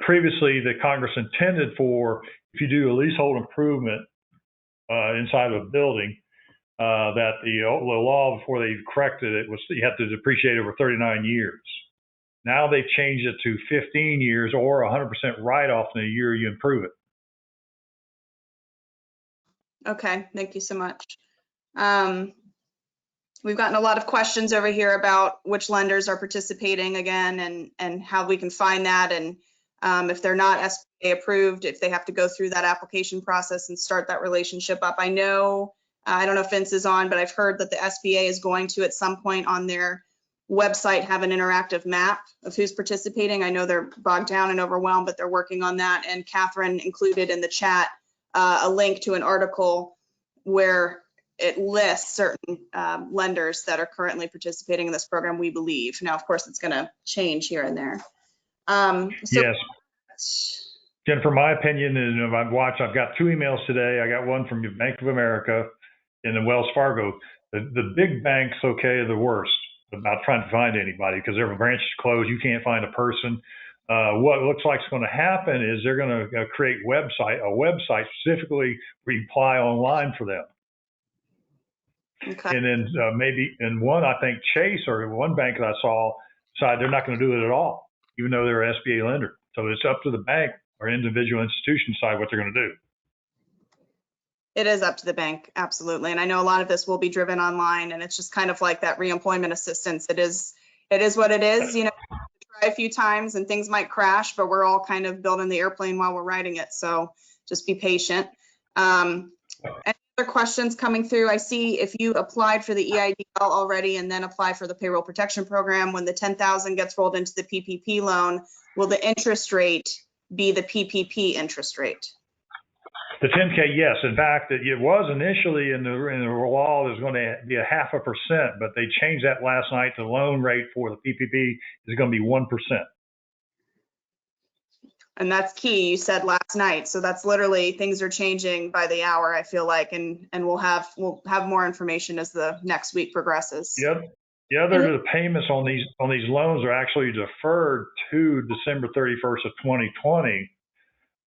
Previously, the Congress intended for, if you do a leasehold improvement inside of a building, that the law before they corrected it was you have to depreciate over 39 years. Now they've changed it to 15 years or 100% write-off in the year you improve it. Okay, thank you so much. We've gotten a lot of questions over here about which lenders are participating again and how we can find that, and if they're not SBA approved, if they have to go through that application process and start that relationship up. I know, I don't know if Vince is on, but I've heard that the SBA is going to at some point on their website have an interactive map of who's participating. I know they're bogged down and overwhelmed, but they're working on that. And Catherine included in the chat a link to an article where it lists certain lenders that are currently participating in this program, we believe. Now, of course, it's going to change here and there. Yes. Jennifer, my opinion is, I've got 2 emails today. I got one from Bank of America and then Wells Fargo. The big banks, okay, are the worst about trying to find anybody because their branch is closed. You can't find a person. What looks like is going to happen is they're going to create a website specifically where you apply online for them. Okay. And then maybe in one, I think Chase or one bank that I saw decided they're not going to do it at all, even though they're an SBA lender. So it's up to the bank or individual institution decide what they're going to do. It is up to the bank, absolutely. And I know a lot of this will be driven online, and it's just kind of like that reemployment assistance. It is what it is. You know, try a few times and things might crash, but we're all kind of building the airplane while we're riding it. So just be patient. Any other questions coming through? I see if you applied for the EIDL already and then apply for the payroll protection program, when the $10,000 gets rolled into the PPP loan, will the interest rate be the PPP interest rate? The 10K, yes. In fact, it was initially in the law, there's going to be a 0.5%, but they changed that last night. The loan rate for the PPP is going to be 1%. And that's key, you said last night. So that's literally, things are changing by the hour, I feel like, and we'll have more information as the next week progresses. Yep. The other payments on these loans are actually deferred to December 31st of 2020.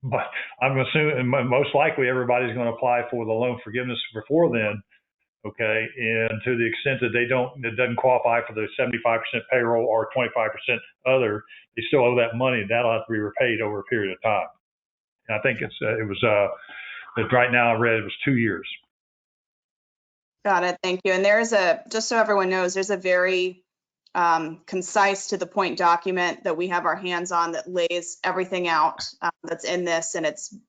But I'm assuming most likely everybody's going to apply for the loan forgiveness before then, okay? And to the extent that it doesn't qualify for the 75% payroll or 25% other, they still owe that money. That'll have to be repaid over a period of time. And I think right now I read it was 2 years. Got it. Thank you. And just so everyone knows, there's a very concise to the point document that we have our hands on that lays everything out that's in this. And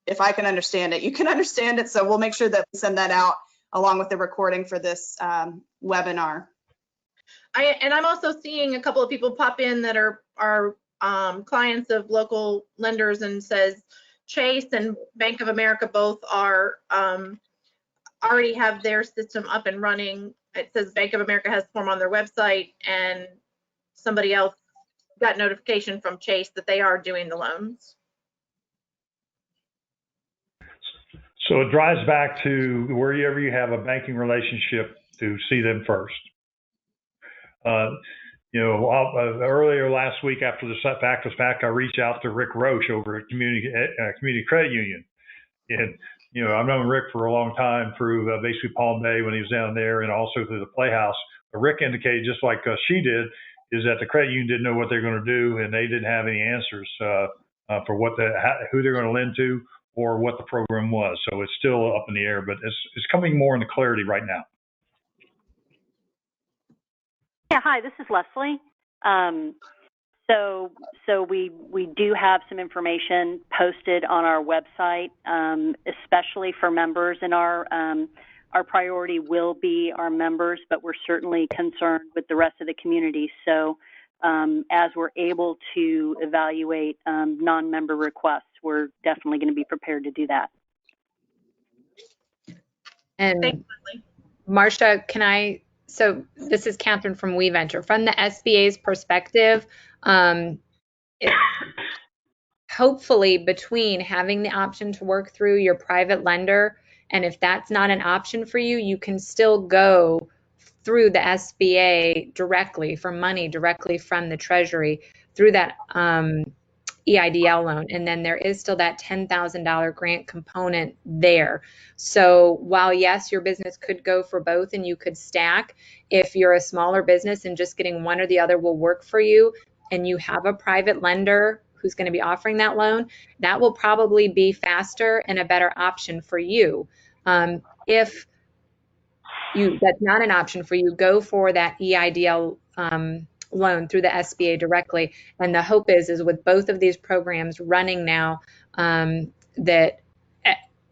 if I can understand it, you can understand it. So we'll make sure that we send that out along with the recording for this webinar. I'm also seeing a couple of people pop in that are clients of local lenders, and says Chase and Bank of America both are already have their system up and running. It says Bank of America has form on their website, and somebody else got notification from Chase that they are doing the loans. So it drives back to wherever you have a banking relationship to see them first. Earlier last week after the fact was back, I reached out to Rick Roche over at Community Credit Union. And, I've known Rick for a long time through basically Palm Bay when he was down there, and also through the Playhouse. But Rick indicated, just like she did, is that the credit union didn't know what they're going to do, and they didn't have any answers for who they're going to lend to or what the program was. So it's still up in the air, but it's coming more into clarity right now. Yeah, hi, this is Leslie. So we do have some information posted on our website, especially for members, and our priority will be our members, but we're certainly concerned with the rest of the community. So as we're able to evaluate non-member requests, we're definitely going to be prepared to do that. And Marcia, so this is Catherine from WeVenture. From the SBA's perspective, hopefully between having the option to work through your private lender, and if that's not an option for you, you can still go through the SBA directly for money directly from the Treasury through that EIDL loan. And then there is still that $10,000 grant component there. So while yes, your business could go for both and you could stack, if you're a smaller business and just getting one or the other will work for you, and you have a private lender who's going to be offering that loan, that will probably be faster and a better option for you. If that's not an option for you, go for that EIDL loan through the SBA directly. And the hope is with both of these programs running now, that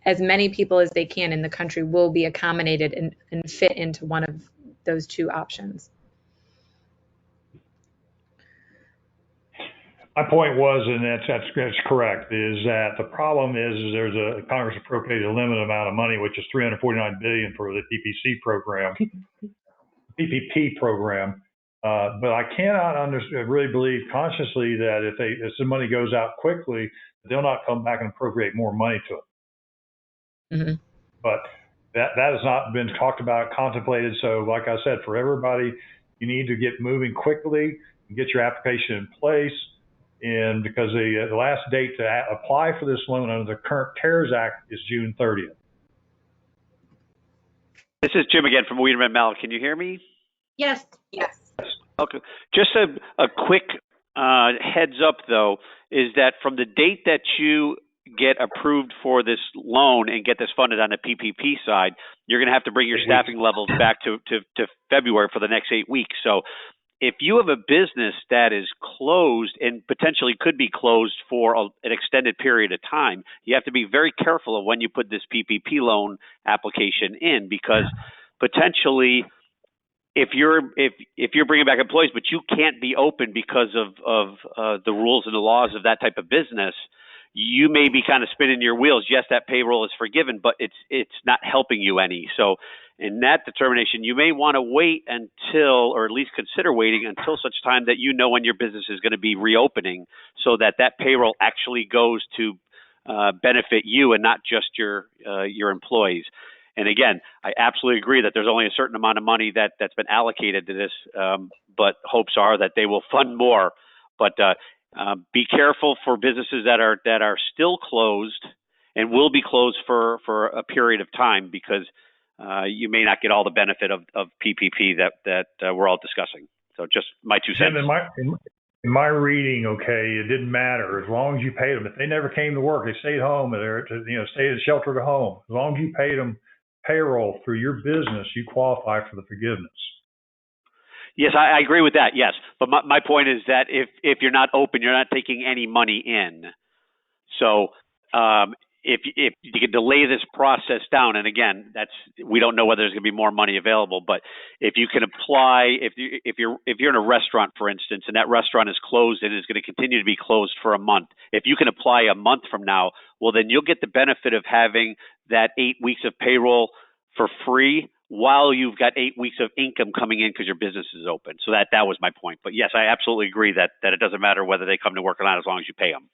as many people as they can in the country will be accommodated and fit into one of those two options. My point was, and that's correct, is that the problem is there's a Congress appropriated a limited amount of money, which is $349 billion for the PPP program. But I cannot really believe consciously that if the money goes out quickly, they'll not come back and appropriate more money to it. Mm-hmm. But that has not been talked about, contemplated. So like I said, for everybody, you need to get moving quickly and get your application in place. And because the last date to apply for this loan under the current CARES Act is June 30th. This is Jim again from Wiedemann Mallet. Can you hear me? Yes. Yes. Okay. Just a quick heads up, though, is that from the date that you get approved for this loan and get this funded on the PPP side, you're going to have to bring your staffing levels back to February for the next 8 weeks. So if you have a business that is closed and potentially could be closed for an extended period of time, you have to be very careful of when you put this PPP loan application in, because potentially if you're bringing back employees, but you can't be open because of the rules and the laws of that type of business, you may be kind of spinning your wheels. Yes, that payroll is forgiven, but it's not helping you any. So in that determination, you may want to wait until, or at least consider waiting until such time that you know when your business is going to be reopening, so that payroll actually goes to benefit you and not just your employees. And again, I absolutely agree that there's only a certain amount of money that's been allocated to this, but hopes are that they will fund more. But be careful for businesses that are still closed and will be closed for a period of time, because you may not get all the benefit of PPP that we're all discussing. So just my 2 cents. In my reading, okay, it didn't matter as long as you paid them. If they never came to work, they stayed home, stayed sheltered at home. As long as you paid them payroll through your business, you qualify for the forgiveness. Yes, I agree with that. Yes, but my point is that if you're not open, you're not taking any money in. So if you can delay this process down, and again, we don't know whether there's going to be more money available, but if you can apply, if you're in a restaurant, for instance, and that restaurant is closed and is going to continue to be closed for a month, if you can apply a month from now, well, then you'll get the benefit of having that 8 weeks of payroll for free while you've got 8 weeks of income coming in because your business is open. So that was my point. But yes, I absolutely agree that it doesn't matter whether they come to work or not as long as you pay them.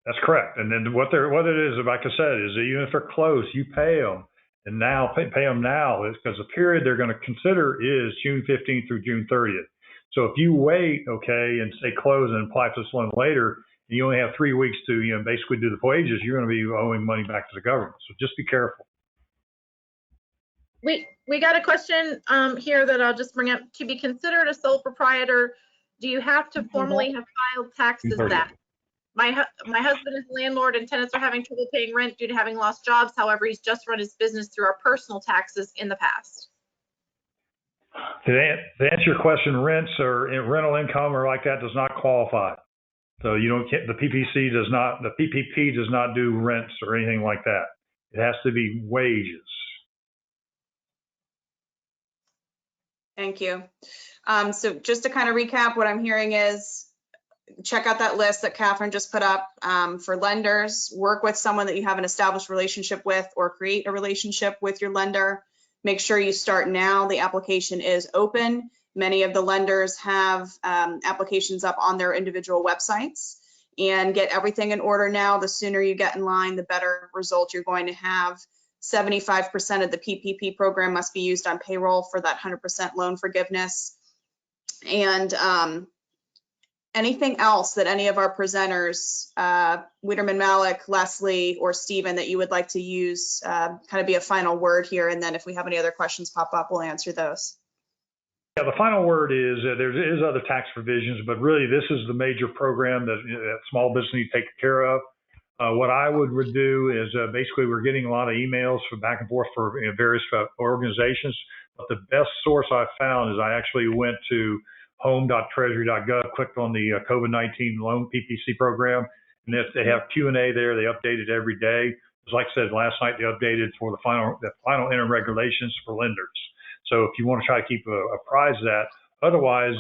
That's correct. And then what it is, like I said, is that even if they're closed, you pay them. And now pay them now, is because the period they're going to consider is June 15th through June 30th. So if you wait, okay, and stay closed and apply for this loan later, and you only have 3 weeks to basically do the wages, you're going to be owing money back to the government. So just be careful. We got a question here that I'll just bring up. To be considered a sole proprietor, do you have to formally have filed taxes back? My husband is a landlord and tenants are having trouble paying rent due to having lost jobs. However, he's just run his business through our personal taxes in the past. To answer your question, rents or rental income or like that does not qualify. So the PPP does not do rents or anything like that. It has to be wages. Thank you. So just to kind of recap, what I'm hearing is check out that list that Catherine just put up for lenders. Work with someone that you have an established relationship with, or create a relationship with your lender. Make sure you start now. The application is open. Many of the lenders have applications up on their individual websites, and get everything in order now. The sooner you get in line, the better result you're going to have. 75% of the PPP program must be used on payroll for that 100% loan forgiveness. And anything else that any of our presenters, Wiederman Malik, Leslie, or Stephen, that you would like to use, kind of be a final word here, and then if we have any other questions pop up, we'll answer those. Yeah, the final word is there is other tax provisions, but really this is the major program that small business need to take care of. What I would do is basically we're getting a lot of emails from back and forth for various organizations, but the best source I found is I actually went to home.treasury.gov, clicked on the COVID-19 loan PPC program, and if they have Q&A there, they update it every day. As like I said, last night they updated for the final interim regulations for lenders. So if you want to try to keep apprised of that, otherwise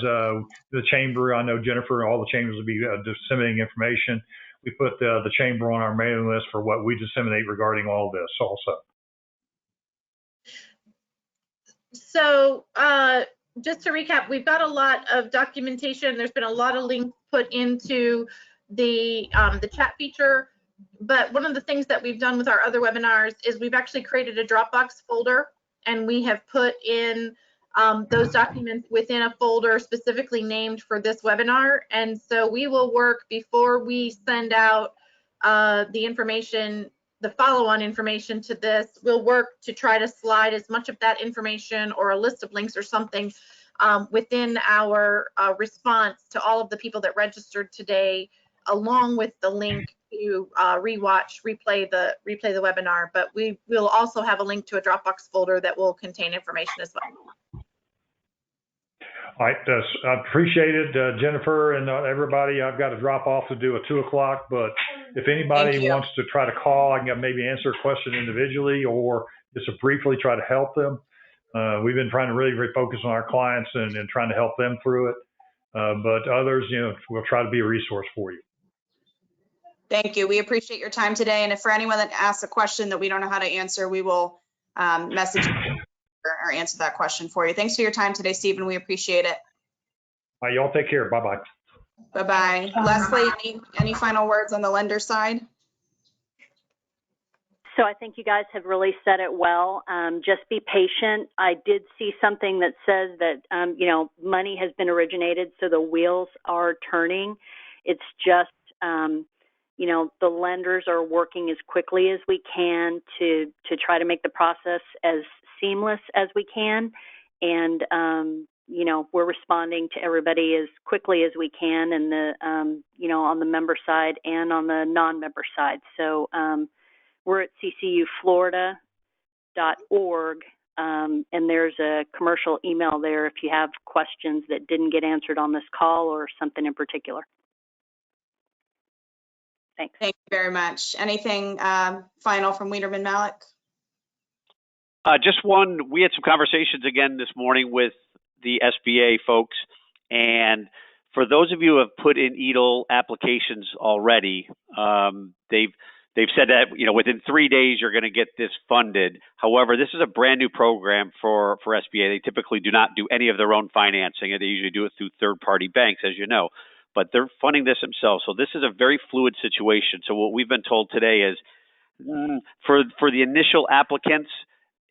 the chamber, I know Jennifer, all the chambers will be disseminating information. We put the chamber on our mailing list for what we disseminate regarding all this also. So just to recap, we've got a lot of documentation. There's been a lot of links put into the chat feature. But one of the things that we've done with our other webinars is we've actually created a Dropbox folder, and we have put in those documents within a folder specifically named for this webinar. And so we will work before we send out the information, the follow-on information to this. We'll work to try to slide as much of that information or a list of links or something within our response to all of the people that registered today, along with the link to replay the webinar. But we will also have a link to a Dropbox folder that will contain information as well. All right, I appreciate it, Jennifer and everybody. I've got to drop off to do a 2 o'clock, but if anybody wants to try to call, I can maybe answer a question individually or just to briefly try to help them. We've been trying to really focus on our clients and trying to help them through it. But others, we'll try to be a resource for you. Thank you. We appreciate your time today. And if for anyone that asks a question that we don't know how to answer, we will message or answer that question for you. Thanks for your time today, Stephen. We appreciate it. All right, y'all take care. Bye-bye. Bye-bye. Leslie, any final words on the lender side? So I think you guys have really said it well. Just be patient. I did see something that says that, money has been originated, so the wheels are turning. It's just, the lenders are working as quickly as we can to try to make the process as seamless as we can. And, we're responding to everybody as quickly as we can, and on the member side and on the non-member side. So we're at ccuflorida.org, and there's a commercial email there if you have questions that didn't get answered on this call or something in particular. Thanks. Thank you very much. Anything final from Wiederman Malik? Just one, we had some conversations again this morning with the SBA folks, and for those of you who have put in EIDL applications already, they've said that within 3 days you're going to get this funded. However, this is a brand new program for SBA. They typically do not do any of their own financing, and they usually do it through third-party banks, as you know. But they're funding this themselves. So this is a very fluid situation. So what we've been told today is for the initial applicants,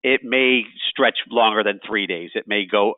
it may stretch longer than 3 days. It may go,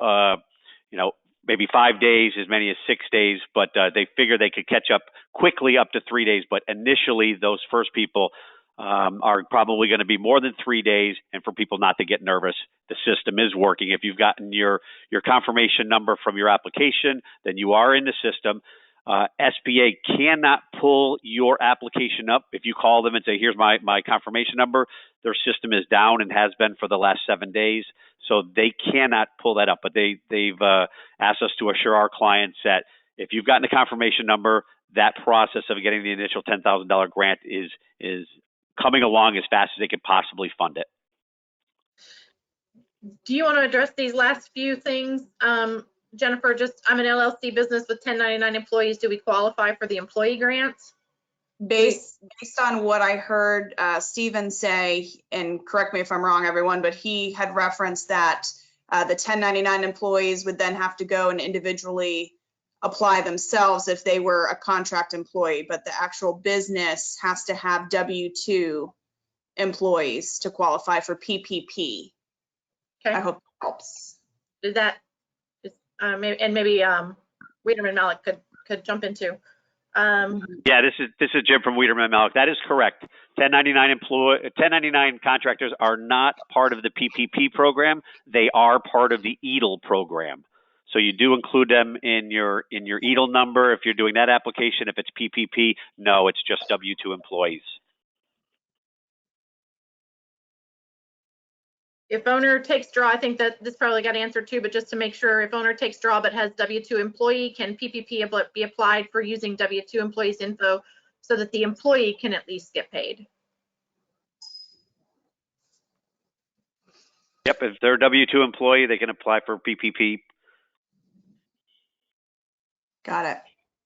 maybe 5 days, as many as 6 days, but they figure they could catch up quickly up to 3 days. But initially, those first people are probably going to be more than 3 days. And for people not to get nervous, the system is working. If you've gotten your confirmation number from your application, then you are in the system. SBA cannot pull your application up. If you call them and say, here's my confirmation number, their system is down and has been for the last 7 days. So they cannot pull that up. But they've asked us to assure our clients that if you've gotten a confirmation number, that process of getting the initial $10,000 grant is coming along as fast as they could possibly fund it. Do you want to address these last few things? Jennifer, just I'm an LLC business with 1099 employees. Do we qualify for the employee grant? Based on what I heard Stephen say, and correct me if I'm wrong, everyone, but he had referenced that the 1099 employees would then have to go and individually apply themselves if they were a contract employee, but the actual business has to have W-2 employees to qualify for PPP. Okay. I hope that helps. Is that maybe Wiedemann Malik could jump into. Yeah, this is Jim from Wiedemann Malik. That is correct. 1099 contractors are not part of the PPP program. They are part of the EATL program. So you do include them in your EATL number if you're doing that application. If it's PPP, no, it's just W-2 employees. If owner takes draw, I think that this probably got answered too, but just to make sure, if owner takes draw but has W-2 employee, can PPP be applied for using W-2 employees info so that the employee can at least get paid? Yep, if they're a W-2 employee, they can apply for PPP. Got it.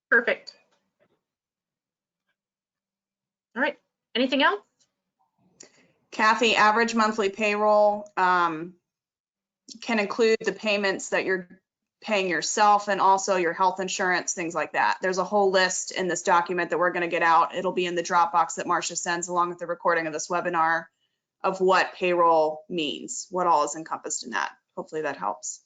Perfect. All right. Anything else? Kathy, average monthly payroll can include the payments that you're paying yourself and also your health insurance, things like that. There's a whole list in this document that we're going to get out. It'll be in the Dropbox that Marcia sends along with the recording of this webinar of what payroll means, what all is encompassed in that. Hopefully that helps.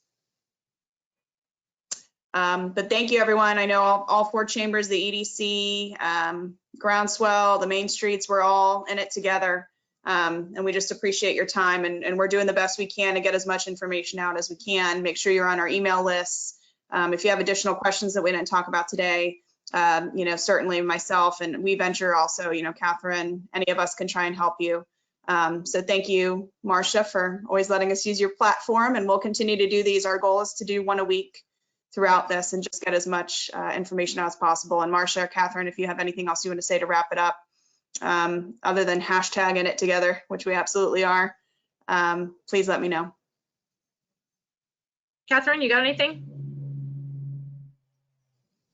But thank you, everyone. I know all four chambers, the EDC, Groundswell, the Main Streets, we're all in it together. And we just appreciate your time, and we're doing the best we can to get as much information out as we can. Make sure you're on our email lists. If you have additional questions that we didn't talk about today, certainly myself and WeVenture also, Catherine, any of us can try and help you. So thank you, Marcia, for always letting us use your platform, and we'll continue to do these. Our goal is to do one a week throughout this and just get as much information out as possible. And Marcia, Catherine, if you have anything else you want to say to wrap it up, other than hashtagging it together, which we absolutely are, please let me know. Catherine, you got anything?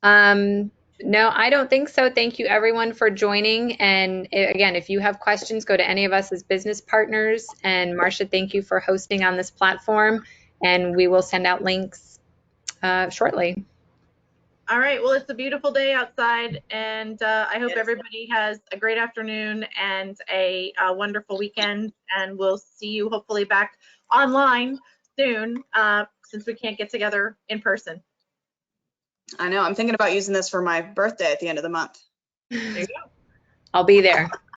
No, I don't think so. Thank you everyone for joining. And again, if you have questions, go to any of us as business partners. And Marcia, thank you for hosting on this platform. And we will send out links shortly. All right. Well, it's a beautiful day outside, and I hope everybody has a great afternoon and a wonderful weekend. And we'll see you hopefully back online soon, since we can't get together in person. I know. I'm thinking about using this for my birthday at the end of the month. There you go. I'll be there.